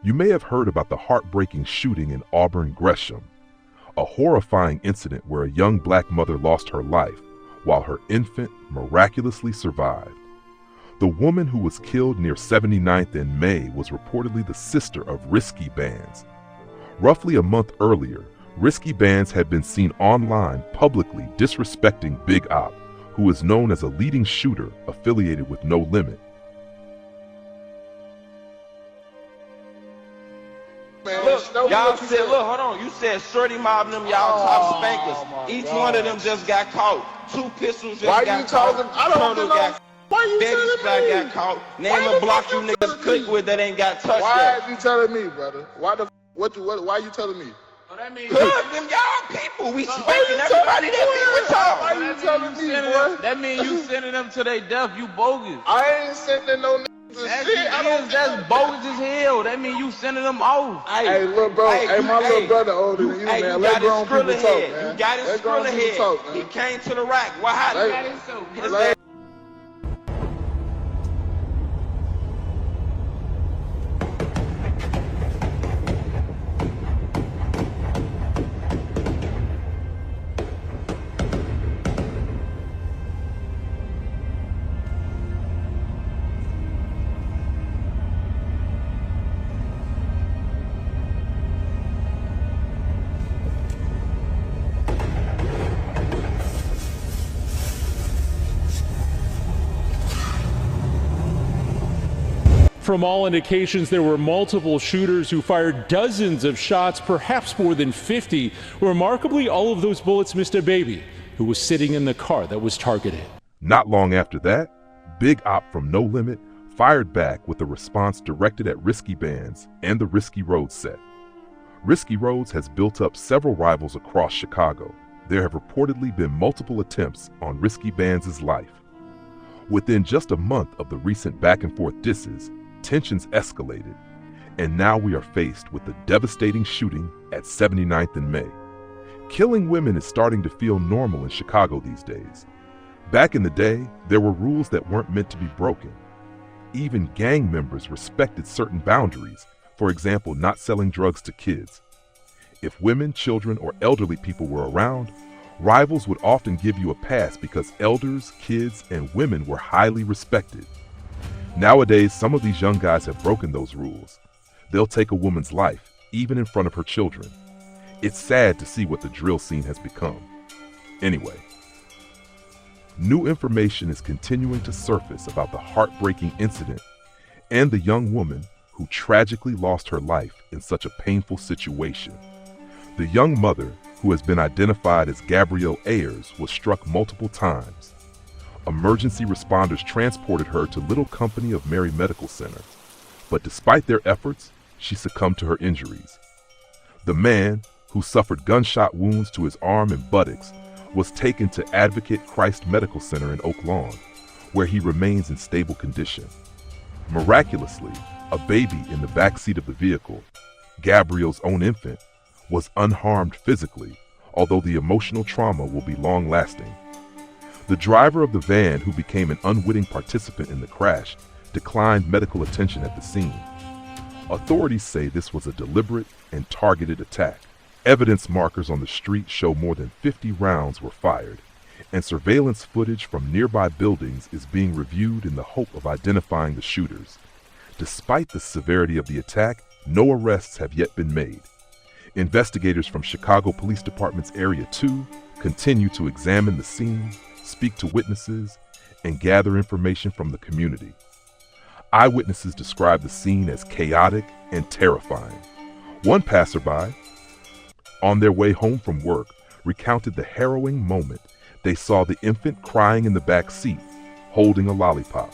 You may have heard about the heartbreaking shooting in Auburn, Gresham, a horrifying incident where a young black mother lost her life while her infant miraculously survived. The woman who was killed near 79th and May was reportedly the sister of Risky Bands. Roughly a month earlier, Risky Bands had been seen online publicly disrespecting Big Op, who is known as a leading shooter affiliated with No Limit. Look, y'all said, look, hold on. You said ShortyMobb them, y'all top spankers. Each one of them just got caught. 2 pistols just got caught. Why you talking? I don't know. Why you telling me? Got caught. Name a block you niggas click with that ain't got touched. Why are you telling me, brother? Why why you telling me? That means them y'all people. We spanking everybody that be with y'all. Why you telling me, boy? That means you sending them to their death. You bogus. I ain't sending no niggas to shit. That's bogus as hell. That mean you sending them off. Hey, look, bro. Hey, my little brother older than you, man. Let grown people talk, man. You got his skrilla head. He came to the rack. What happened? From all indications, there were multiple shooters who fired dozens of shots, perhaps more than 50. Remarkably, all of those bullets missed a baby who was sitting in the car that was targeted. Not long after that, Big Op from No Limit fired back with a response directed at Risky Bands and the Risky Roads set. Risky Roads has built up several rivals across Chicago. There have reportedly been multiple attempts on Risky Bands' life. Within just a month of the recent back-and-forth disses, tensions escalated, and now we are faced with the devastating shooting at 79th and May. Killing women is starting to feel normal in Chicago these days. Back in the day, there were rules that weren't meant to be broken. Even gang members respected certain boundaries, for example, not selling drugs to kids. If women, children, or elderly people were around, rivals would often give you a pass because elders, kids, and women were highly respected. Nowadays, some of these young guys have broken those rules. They'll take a woman's life, even in front of her children. It's sad to see what the drill scene has become. Anyway, new information is continuing to surface about the heartbreaking incident and the young woman who tragically lost her life in such a painful situation. The young mother, who has been identified as Gabryel Ayers, was struck multiple times. Emergency responders transported her to Little Company of Mary Medical Center, but despite their efforts, she succumbed to her injuries. The man, who suffered gunshot wounds to his arm and buttocks, was taken to Advocate Christ Medical Center in Oak Lawn, where he remains in stable condition. Miraculously, a baby in the back seat of the vehicle, Gabryel's own infant, was unharmed physically, although the emotional trauma will be long-lasting. The driver of the van, who became an unwitting participant in the crash, declined medical attention at the scene. Authorities say this was a deliberate and targeted attack. Evidence markers on the street show more than 50 rounds were fired, and surveillance footage from nearby buildings is being reviewed in the hope of identifying the shooters. Despite the severity of the attack, no arrests have yet been made. Investigators from Chicago Police Department's Area 2 continue to examine the scene, speak to witnesses, and gather information from the community. Eyewitnesses describe the scene as chaotic and terrifying. One passerby, on their way home from work, recounted the harrowing moment they saw the infant crying in the back seat, holding a lollipop.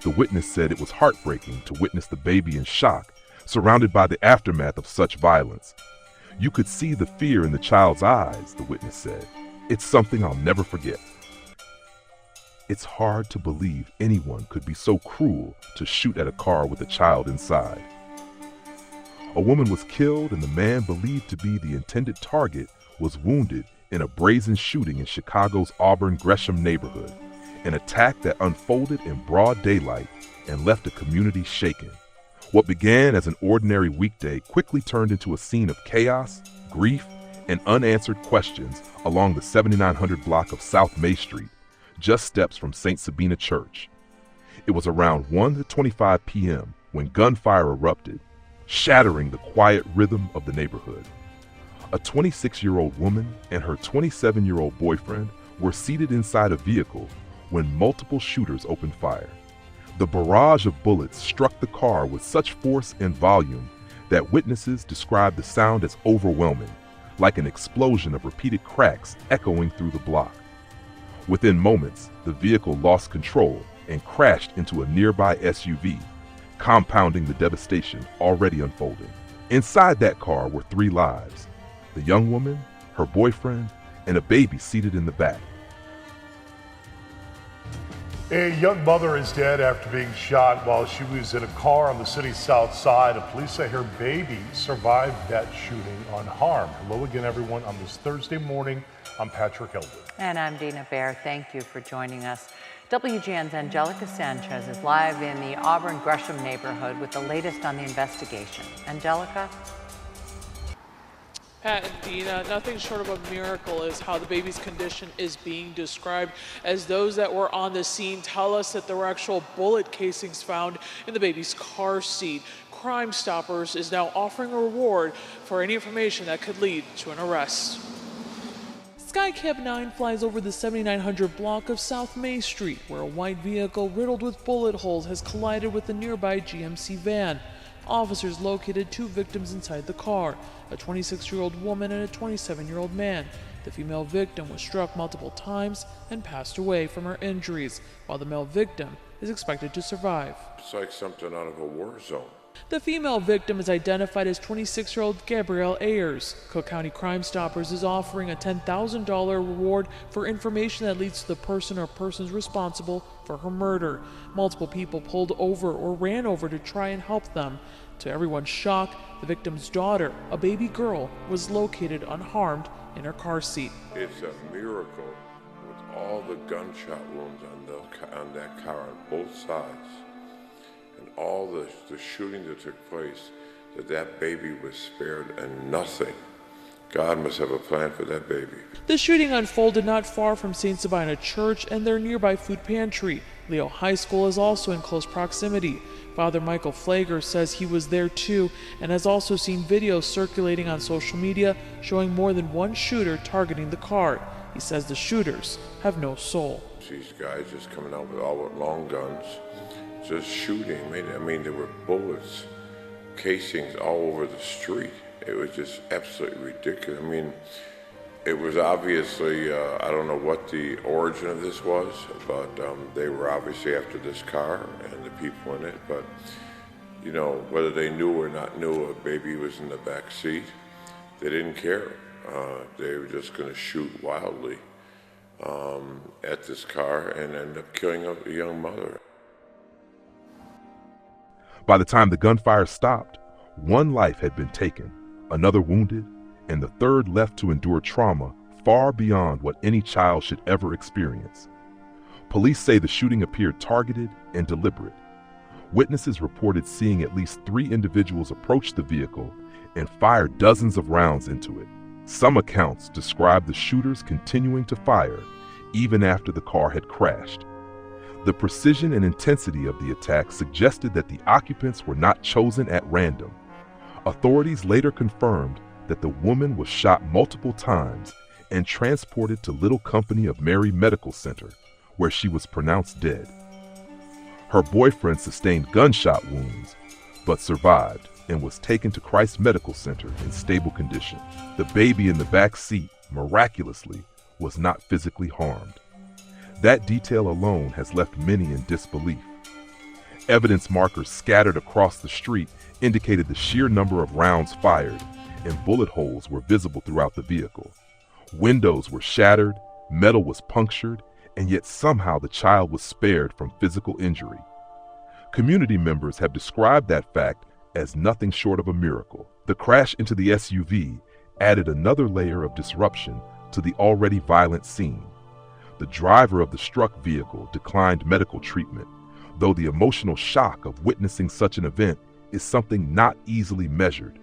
The witness said it was heartbreaking to witness the baby in shock, surrounded by the aftermath of such violence. You could see the fear in the child's eyes, the witness said. It's something I'll never forget. It's hard to believe anyone could be so cruel to shoot at a car with a child inside. A woman was killed, and the man believed to be the intended target was wounded in a brazen shooting in Chicago's Auburn Gresham neighborhood, an attack that unfolded in broad daylight and left the community shaken. What began as an ordinary weekday quickly turned into a scene of chaos, grief, and unanswered questions along the 7900 block of South May Street, just steps from St. Sabina Church. It was around 1:25 p.m. when gunfire erupted, shattering the quiet rhythm of the neighborhood. A 26-year-old woman and her 27-year-old boyfriend were seated inside a vehicle when multiple shooters opened fire. The barrage of bullets struck the car with such force and volume that witnesses described the sound as overwhelming, like an explosion of repeated cracks echoing through the block. Within moments, the vehicle lost control and crashed into a nearby SUV, compounding the devastation already unfolding. Inside that car were 3 lives: the young woman, her boyfriend, and a baby seated in the back. A young mother is dead after being shot while she was in a car on the city's south side. Police say her baby survived that shooting unharmed. Hello again, everyone, on this Thursday morning. I'm Patrick Elwood. And I'm Dina Baer. Thank you for joining us. WGN's Angelica Sanchez is live in the Auburn Gresham neighborhood with the latest on the investigation. Angelica? Pat and Dina, nothing short of a miracle is how the baby's condition is being described, as those that were on the scene tell us that there were actual bullet casings found in the baby's car seat. Crime Stoppers is now offering a reward for any information that could lead to an arrest. Skycab 9 flies over the 7900 block of South May Street, where a white vehicle riddled with bullet holes has collided with a nearby GMC van. Officers located 2 victims inside the car, a 26-year-old woman and a 27-year-old man. The female victim was struck multiple times and passed away from her injuries, while the male victim is expected to survive. It's like something out of a war zone. The female victim is identified as 26-year-old Gabryel Ayers. Cook County Crime Stoppers is offering a $10,000 reward for information that leads to the person or persons responsible for her murder. Multiple people pulled over or ran over to try and help them. To everyone's shock, the victim's daughter, a baby girl, was located unharmed in her car seat. It's a miracle with all the gunshot wounds on that car on both sides. And all the shooting that took place, that baby was spared and nothing. God must have a plan for that baby. The shooting unfolded not far from St. Sabina Church and their nearby food pantry. Leo High School is also in close proximity. Father Michael Flager says he was there too and has also seen videos circulating on social media showing more than one shooter targeting the car. He says the shooters have no soul. These guys just coming out with all with long guns, just shooting. I mean, there were bullets, casings all over the street. It was just absolutely ridiculous. I mean, it was obviously, I don't know what the origin of this was, but they were obviously after this car and the people in it. But, you know, whether they knew or not knew a baby was in the back seat, they didn't care. They were just going to shoot wildly at this car and end up killing a young mother. By the time the gunfire stopped, 1 life had been taken, another wounded, and the 3rd left to endure trauma far beyond what any child should ever experience. Police say the shooting appeared targeted and deliberate. Witnesses reported seeing at least 3 individuals approach the vehicle and fire dozens of rounds into it. Some accounts describe the shooters continuing to fire even after the car had crashed. The precision and intensity of the attack suggested that the occupants were not chosen at random. Authorities later confirmed that the woman was shot multiple times and transported to Little Company of Mary Medical Center, where she was pronounced dead. Her boyfriend sustained gunshot wounds, but survived and was taken to Christ Medical Center in stable condition. The baby in the back seat, miraculously, was not physically harmed. That detail alone has left many in disbelief. Evidence markers scattered across the street indicated the sheer number of rounds fired, and bullet holes were visible throughout the vehicle. Windows were shattered, metal was punctured, and yet somehow the child was spared from physical injury. Community members have described that fact as nothing short of a miracle. The crash into the SUV added another layer of disruption to the already violent scene. The driver of the struck vehicle declined medical treatment, though the emotional shock of witnessing such an event is something not easily measured.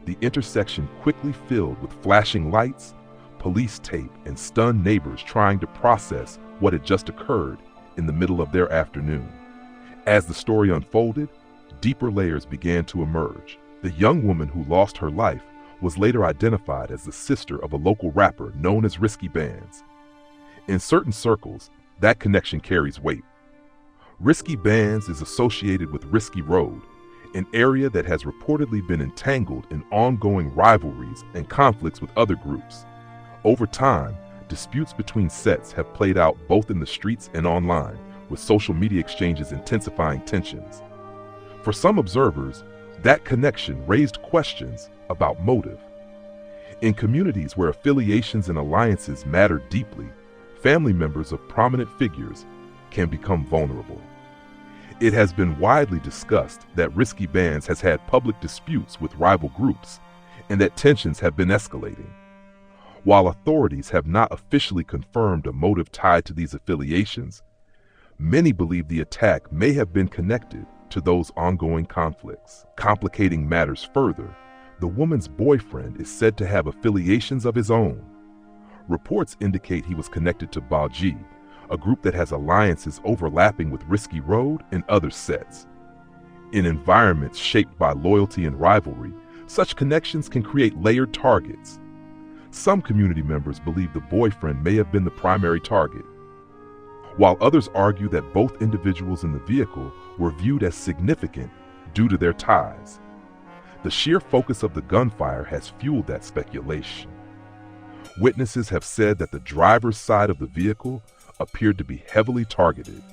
The intersection quickly filled with flashing lights, police tape, and stunned neighbors trying to process what had just occurred in the middle of their afternoon. As the story unfolded, deeper layers began to emerge. The young woman who lost her life was later identified as the sister of a local rapper known as Risky Bands. In certain circles, that connection carries weight. Risky Bands is associated with Risky Road, an area that has reportedly been entangled in ongoing rivalries and conflicts with other groups. Over time, disputes between sets have played out both in the streets and online, with social media exchanges intensifying tensions. For some observers, that connection raised questions about motive. In communities where affiliations and alliances matter deeply, family members of prominent figures can become vulnerable. It has been widely discussed that Risky Bands has had public disputes with rival groups and that tensions have been escalating. While authorities have not officially confirmed a motive tied to these affiliations, many believe the attack may have been connected to those ongoing conflicts. Complicating matters further, the woman's boyfriend is said to have affiliations of his own. Reports indicate he was connected to By Alleged, a group that has alliances overlapping with Risky Road and other sets. In environments shaped by loyalty and rivalry, such connections can create layered targets. Some community members believe the boyfriend may have been the primary target, while others argue that both individuals in the vehicle were viewed as significant due to their ties. The sheer focus of the gunfire has fueled that speculation. Witnesses have said that the driver's side of the vehicle appeared to be heavily targeted.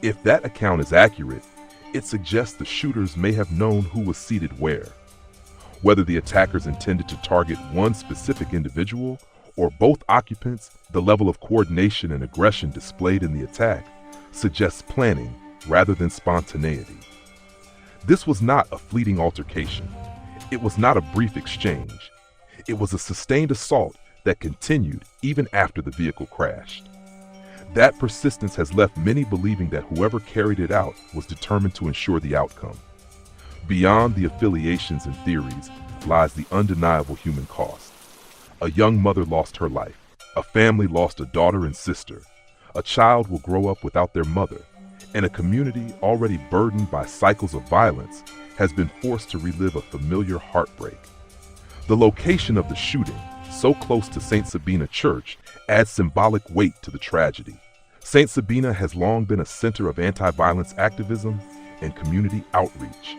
If that account is accurate, it suggests the shooters may have known who was seated where. Whether the attackers intended to target one specific individual or both occupants, the level of coordination and aggression displayed in the attack suggests planning rather than spontaneity. This was not a fleeting altercation. It was not a brief exchange. It was a sustained assault that continued even after the vehicle crashed. That persistence has left many believing that whoever carried it out was determined to ensure the outcome. Beyond the affiliations and theories lies the undeniable human cost. A young mother lost her life. A family lost a daughter and sister. A child will grow up without their mother. And a community already burdened by cycles of violence has been forced to relive a familiar heartbreak. The location of the shooting, so close to St. Sabina Church, adds symbolic weight to the tragedy. St. Sabina has long been a center of anti-violence activism and community outreach.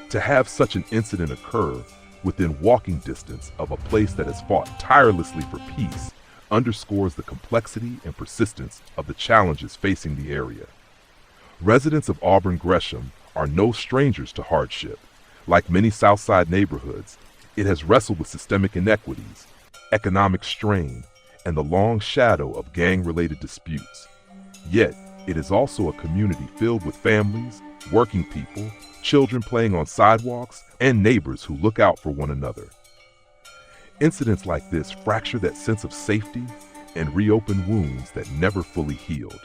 To have such an incident occur within walking distance of a place that has fought tirelessly for peace underscores the complexity and persistence of the challenges facing the area. Residents of Auburn Gresham are no strangers to hardship. Like many Southside neighborhoods, it has wrestled with systemic inequities, economic strain, and the long shadow of gang-related disputes. Yet, it is also a community filled with families, working people, children playing on sidewalks, and neighbors who look out for one another. Incidents like this fracture that sense of safety and reopen wounds that never fully healed.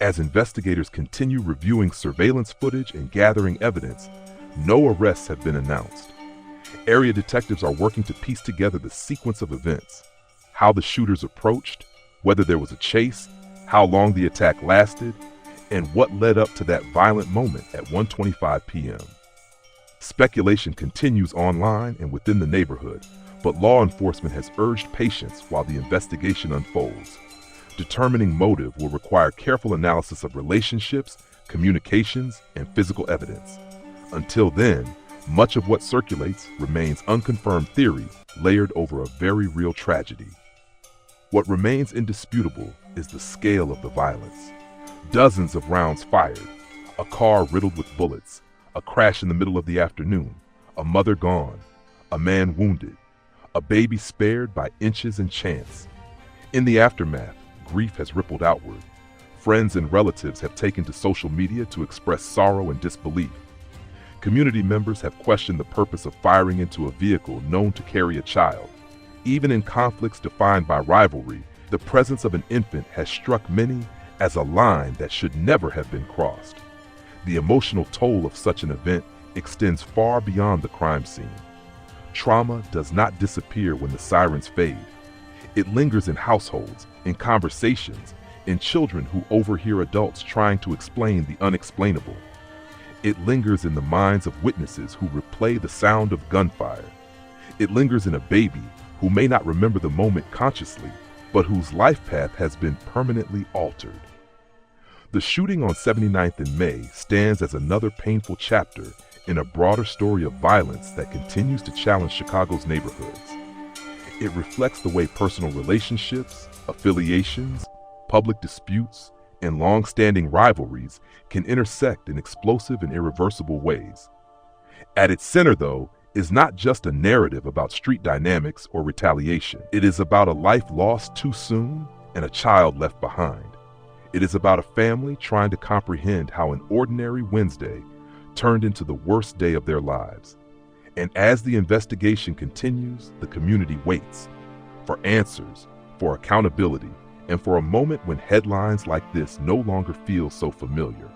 As investigators continue reviewing surveillance footage and gathering evidence, no arrests have been announced. Area detectives are working to piece together the sequence of events, how the shooters approached, whether there was a chase, how long the attack lasted, and what led up to that violent moment at 1:25 p.m. Speculation continues online and within the neighborhood, but law enforcement has urged patience while the investigation unfolds. Determining motive will require careful analysis of relationships, communications, and physical evidence. Until then, much of what circulates remains unconfirmed theory layered over a very real tragedy. What remains indisputable is the scale of the violence. Dozens of rounds fired, a car riddled with bullets, a crash in the middle of the afternoon, a mother gone, a man wounded, a baby spared by inches and chance. In the aftermath, grief has rippled outward. Friends and relatives have taken to social media to express sorrow and disbelief. Community members have questioned the purpose of firing into a vehicle known to carry a child. Even in conflicts defined by rivalry, the presence of an infant has struck many as a line that should never have been crossed. The emotional toll of such an event extends far beyond the crime scene. Trauma does not disappear when the sirens fade. It lingers in households, in conversations, in children who overhear adults trying to explain the unexplainable. It lingers in the minds of witnesses who replay the sound of gunfire. It lingers in a baby who may not remember the moment consciously, but whose life path has been permanently altered. The shooting on 79th and May stands as another painful chapter in a broader story of violence that continues to challenge Chicago's neighborhoods. It reflects the way personal relationships, affiliations, public disputes, and long-standing rivalries can intersect in explosive and irreversible ways. At its center, though, is not just a narrative about street dynamics or retaliation. It is about a life lost too soon and a child left behind. It is about a family trying to comprehend how an ordinary Wednesday turned into the worst day of their lives. And as the investigation continues, the community waits for answers, for accountability, and for a moment when headlines like this no longer feel so familiar.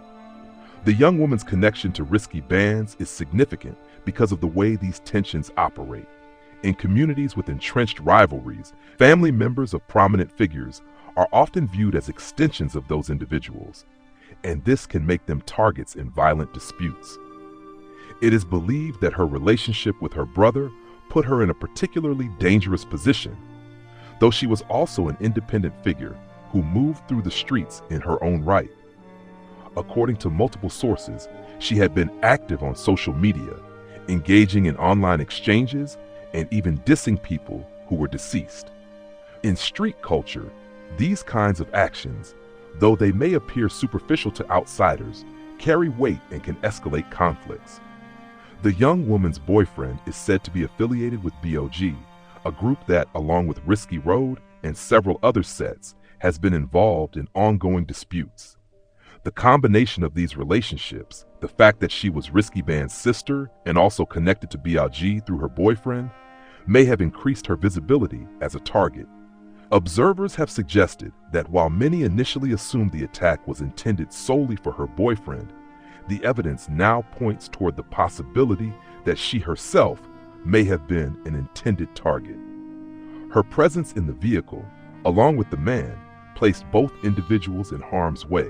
The young woman's connection to risky bands is significant because of the way these tensions operate. In communities with entrenched rivalries, family members of prominent figures are often viewed as extensions of those individuals, and this can make them targets in violent disputes. It is believed that her relationship with her brother put her in a particularly dangerous position, though she was also an independent figure who moved through the streets in her own right. According to multiple sources, she had been active on social media, engaging in online exchanges, and even dissing people who were deceased. In street culture, these kinds of actions, though they may appear superficial to outsiders, carry weight and can escalate conflicts. The young woman's boyfriend is said to be affiliated with BOG, a group that, along with Risky Road and several other sets, has been involved in ongoing disputes. The combination of these relationships, the fact that she was Risky Band's sister and also connected to BLG through her boyfriend, may have increased her visibility as a target. Observers have suggested that while many initially assumed the attack was intended solely for her boyfriend, the evidence now points toward the possibility that she herself may have been an intended target. Her presence in the vehicle, along with the man, placed both individuals in harm's way,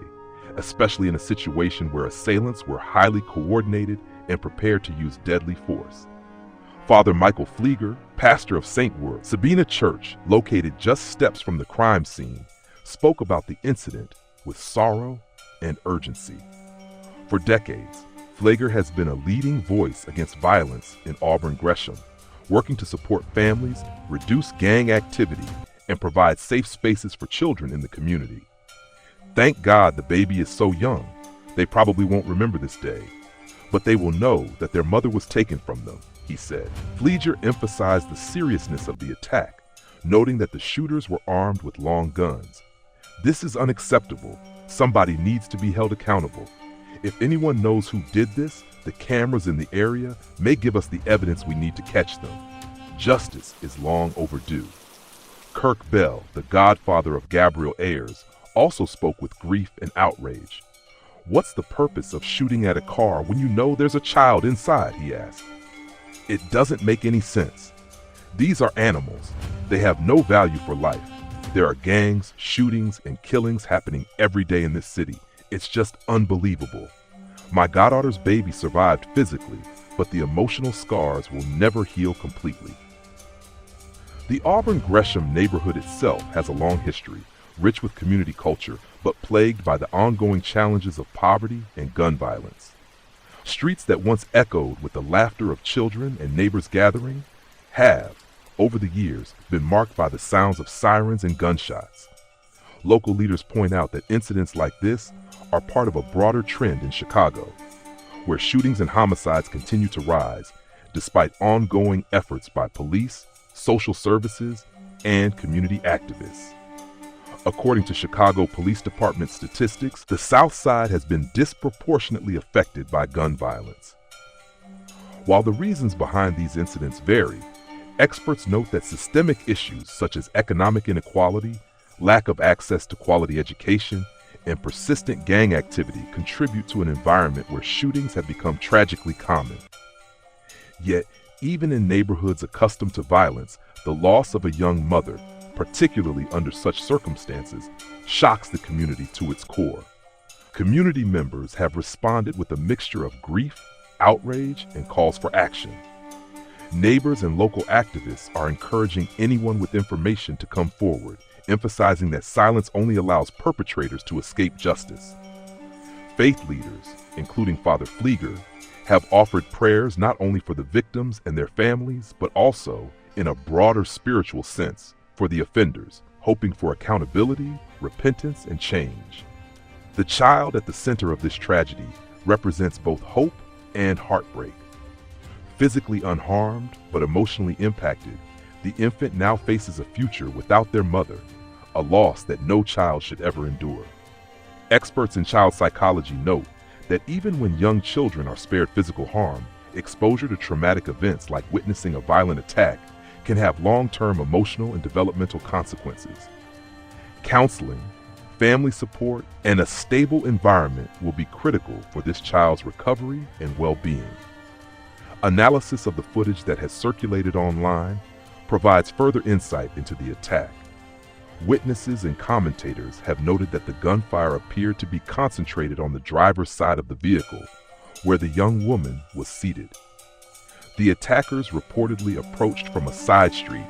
especially in a situation where assailants were highly coordinated and prepared to use deadly force. Father Michael Flieger, pastor of St. Ward, Sabina Church, located just steps from the crime scene, spoke about the incident with sorrow and urgency. For decades, Flieger has been a leading voice against violence in Auburn Gresham, working to support families, reduce gang activity, and provide safe spaces for children in the community. Thank God the baby is so young, they probably won't remember this day, but they will know that their mother was taken from them, he said. Flieger emphasized the seriousness of the attack, noting that the shooters were armed with long guns. This is unacceptable. Somebody needs to be held accountable. If anyone knows who did this, the cameras in the area may give us the evidence we need to catch them. Justice is long overdue. Kirk Bell, the godfather of Gabryel Ayers, also spoke with grief and outrage. What's the purpose of shooting at a car when you know there's a child inside, he asked. It doesn't make any sense. These are animals. They have no value for life. There are gangs, shootings, and killings happening every day in this city. It's just unbelievable. My goddaughter's baby survived physically, but the emotional scars will never heal completely. The Auburn Gresham neighborhood itself has a long history, rich with community culture, but plagued by the ongoing challenges of poverty and gun violence. Streets that once echoed with the laughter of children and neighbors gathering have, over the years, been marked by the sounds of sirens and gunshots. Local leaders point out that incidents like this are part of a broader trend in Chicago, where shootings and homicides continue to rise despite ongoing efforts by police, social services, and community activists. According to Chicago Police Department statistics, the South Side has been disproportionately affected by gun violence. While the reasons behind these incidents vary, experts note that systemic issues such as economic inequality, lack of access to quality education, and persistent gang activity contribute to an environment where shootings have become tragically common. Yet, even in neighborhoods accustomed to violence, the loss of a young mother, particularly under such circumstances, shocks the community to its core. Community members have responded with a mixture of grief, outrage, and calls for action. Neighbors and local activists are encouraging anyone with information to come forward, emphasizing that silence only allows perpetrators to escape justice. Faith leaders, including Father Flieger, have offered prayers not only for the victims and their families, but also, in a broader spiritual sense, for the offenders, hoping for accountability, repentance, and change. The child at the center of this tragedy represents both hope and heartbreak. Physically unharmed, but emotionally impacted, the infant now faces a future without their mother, a loss that no child should ever endure. Experts in child psychology note that even when young children are spared physical harm, exposure to traumatic events like witnessing a violent attack can have long-term emotional and developmental consequences. Counseling, family support, and a stable environment will be critical for this child's recovery and well-being. Analysis of the footage that has circulated online provides further insight into the attack. Witnesses and commentators have noted that the gunfire appeared to be concentrated on the driver's side of the vehicle, where the young woman was seated. The attackers reportedly approached from a side street,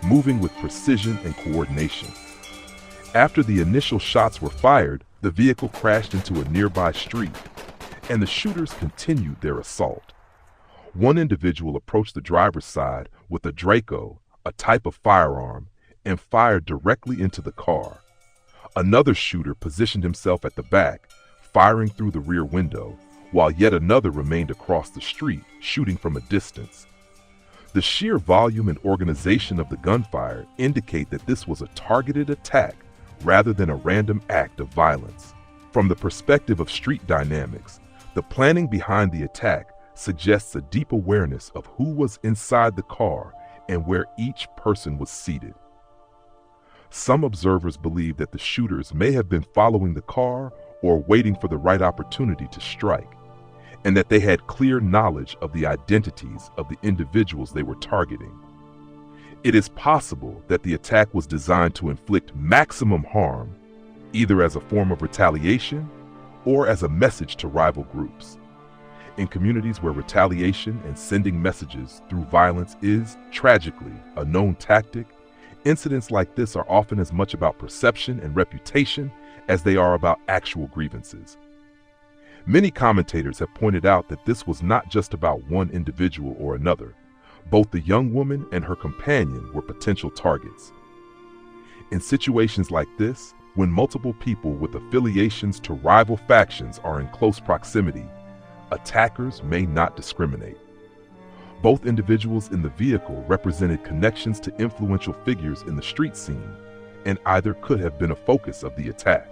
moving with precision and coordination. After the initial shots were fired, the vehicle crashed into a nearby street, and the shooters continued their assault. One individual approached the driver's side with a Draco, a type of firearm, and fired directly into the car. Another shooter positioned himself at the back, firing through the rear window, while yet another remained across the street, shooting from a distance. The sheer volume and organization of the gunfire indicate that this was a targeted attack rather than a random act of violence. From the perspective of street dynamics, the planning behind the attack suggests a deep awareness of who was inside the car and where each person was seated. Some observers believe that the shooters may have been following the car or waiting for the right opportunity to strike, and that they had clear knowledge of the identities of the individuals they were targeting. It is possible that the attack was designed to inflict maximum harm, either as a form of retaliation or as a message to rival groups. In communities where retaliation and sending messages through violence is, tragically, a known tactic, incidents like this are often as much about perception and reputation as they are about actual grievances. Many commentators have pointed out that this was not just about one individual or another. Both the young woman and her companion were potential targets. In situations like this, when multiple people with affiliations to rival factions are in close proximity, attackers may not discriminate. Both individuals in the vehicle represented connections to influential figures in the street scene, and either could have been a focus of the attack.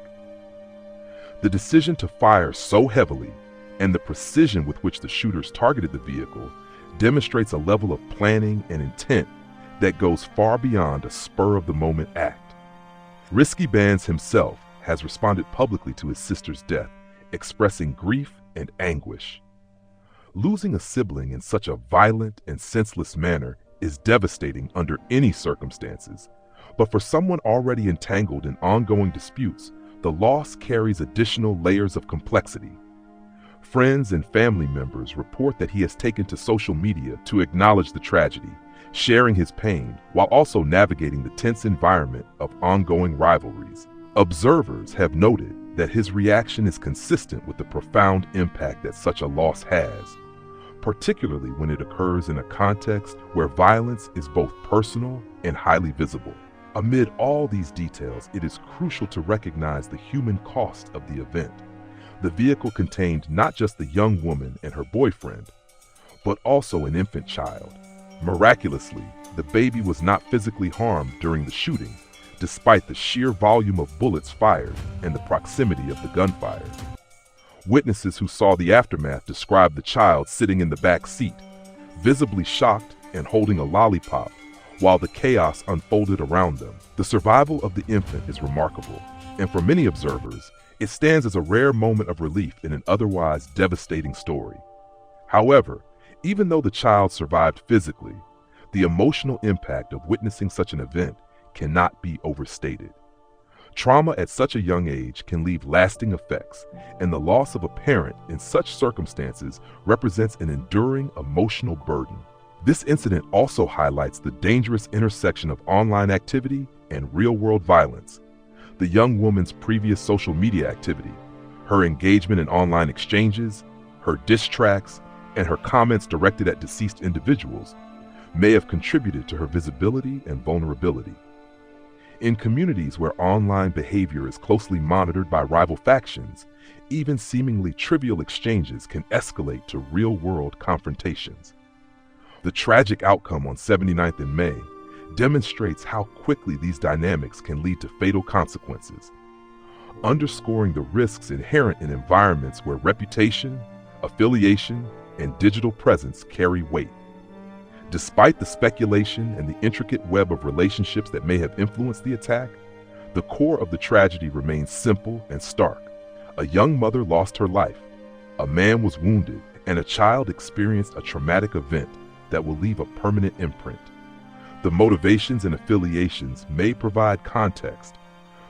The decision to fire so heavily and the precision with which the shooters targeted the vehicle demonstrates a level of planning and intent that goes far beyond a spur-of-the-moment act. Risky Bands himself has responded publicly to his sister's death, expressing grief and anguish. Losing a sibling in such a violent and senseless manner is devastating under any circumstances, but for someone already entangled in ongoing disputes, the loss carries additional layers of complexity. Friends and family members report that he has taken to social media to acknowledge the tragedy, sharing his pain while also navigating the tense environment of ongoing rivalries. Observers have noted that his reaction is consistent with the profound impact that such a loss has, particularly when it occurs in a context where violence is both personal and highly visible. Amid all these details, it is crucial to recognize the human cost of the event. The vehicle contained not just the young woman and her boyfriend, but also an infant child. Miraculously, the baby was not physically harmed during the shooting, despite the sheer volume of bullets fired and the proximity of the gunfire. Witnesses who saw the aftermath described the child sitting in the back seat, visibly shocked and holding a lollipop, while the chaos unfolded around them. The survival of the infant is remarkable, and for many observers, It stands as a rare moment of relief in an otherwise devastating story. However, even though the child survived physically, the emotional impact of witnessing such an event cannot be overstated. Trauma at such a young age can leave lasting effects, and the loss of a parent in such circumstances represents an enduring emotional burden. This incident also highlights the dangerous intersection of online activity and real-world violence. The young woman's previous social media activity, her engagement in online exchanges, her diss tracks, and her comments directed at deceased individuals may have contributed to her visibility and vulnerability. In communities where online behavior is closely monitored by rival factions, even seemingly trivial exchanges can escalate to real-world confrontations. The tragic outcome on 79th and May demonstrates how quickly these dynamics can lead to fatal consequences, underscoring the risks inherent in environments where reputation, affiliation, and digital presence carry weight. Despite the speculation and the intricate web of relationships that may have influenced the attack, the core of the tragedy remains simple and stark. A young mother lost her life, a man was wounded, and a child experienced a traumatic event that will leave a permanent imprint. The motivations and affiliations may provide context,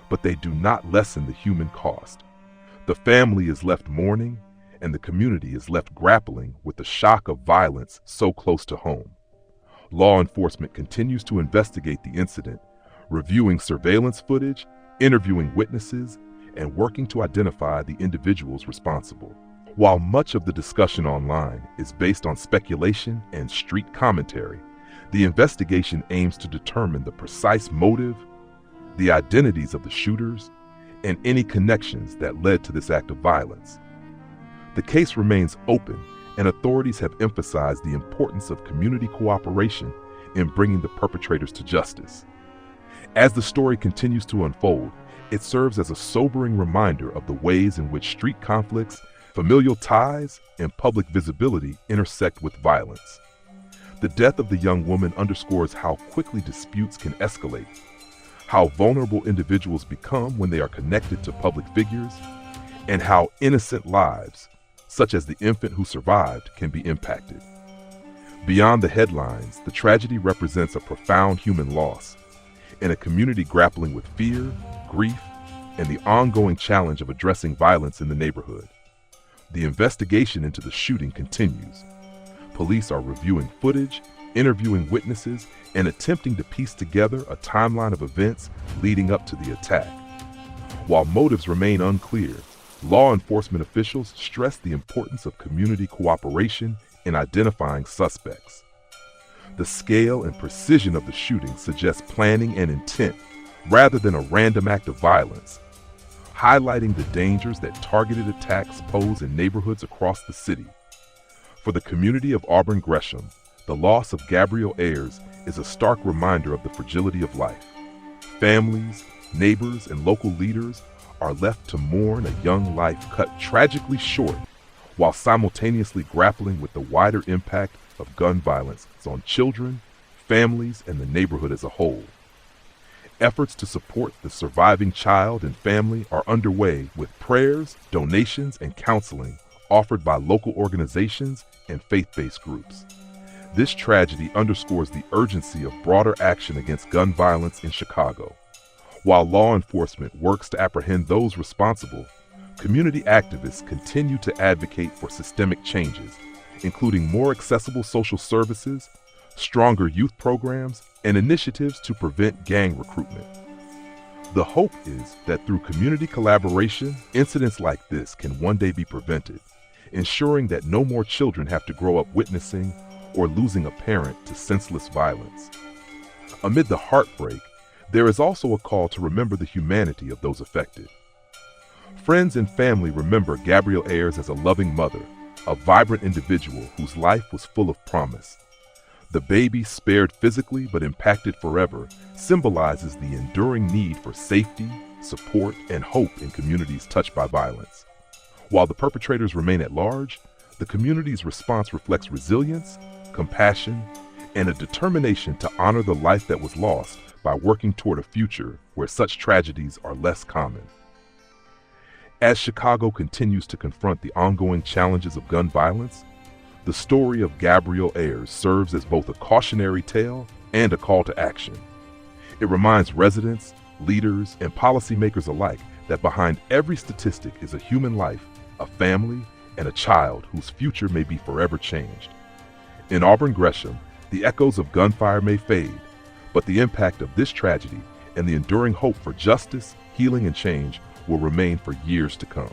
but they do not lessen the human cost. The family is left mourning, and the community is left grappling with the shock of violence so close to home. Law enforcement continues to investigate the incident, reviewing surveillance footage, interviewing witnesses, and working to identify the individuals responsible. While much of the discussion online is based on speculation and street commentary, the investigation aims to determine the precise motive, the identities of the shooters, and any connections that led to this act of violence. The case remains open, and authorities have emphasized the importance of community cooperation in bringing the perpetrators to justice. As the story continues to unfold, it serves as a sobering reminder of the ways in which street conflicts, familial ties, and public visibility intersect with violence. The death of the young woman underscores how quickly disputes can escalate, how vulnerable individuals become when they are connected to public figures, and how innocent lives, such as the infant who survived, can be impacted. Beyond the headlines, the tragedy represents a profound human loss in a community grappling with fear, grief, and the ongoing challenge of addressing violence in the neighborhood. The investigation into the shooting continues. Police are reviewing footage, interviewing witnesses, and attempting to piece together a timeline of events leading up to the attack. While motives remain unclear, law enforcement officials stress the importance of community cooperation in identifying suspects. The scale and precision of the shooting suggests planning and intent rather than a random act of violence, highlighting the dangers that targeted attacks pose in neighborhoods across the city. For the community of Auburn Gresham, the loss of Gabryel Ayers is a stark reminder of the fragility of life. Families, neighbors, and local leaders are left to mourn a young life cut tragically short, while simultaneously grappling with the wider impact of gun violence on children, families, and the neighborhood as a whole. Efforts to support the surviving child and family are underway with prayers, donations, and counseling offered by local organizations and faith-based groups. This tragedy underscores the urgency of broader action against gun violence in Chicago. While law enforcement works to apprehend those responsible, community activists continue to advocate for systemic changes, including more accessible social services, stronger youth programs, and initiatives to prevent gang recruitment. The hope is that through community collaboration, incidents like this can one day be prevented, ensuring that no more children have to grow up witnessing or losing a parent to senseless violence. Amid the heartbreak, there is also a call to remember the humanity of those affected. Friends and family remember Gabryel Ayers as a loving mother, a vibrant individual whose life was full of promise. The baby, spared physically but impacted forever, symbolizes the enduring need for safety, support, and hope in communities touched by violence. While the perpetrators remain at large, the community's response reflects resilience, compassion, and a determination to honor the life that was lost by working toward a future where such tragedies are less common. As Chicago continues to confront the ongoing challenges of gun violence, the story of Gabryel Ayers serves as both a cautionary tale and a call to action. It reminds residents, leaders, and policymakers alike that behind every statistic is a human life, a family, and a child whose future may be forever changed. In Auburn Gresham, the echoes of gunfire may fade, but the impact of this tragedy and the enduring hope for justice, healing, and change will remain for years to come.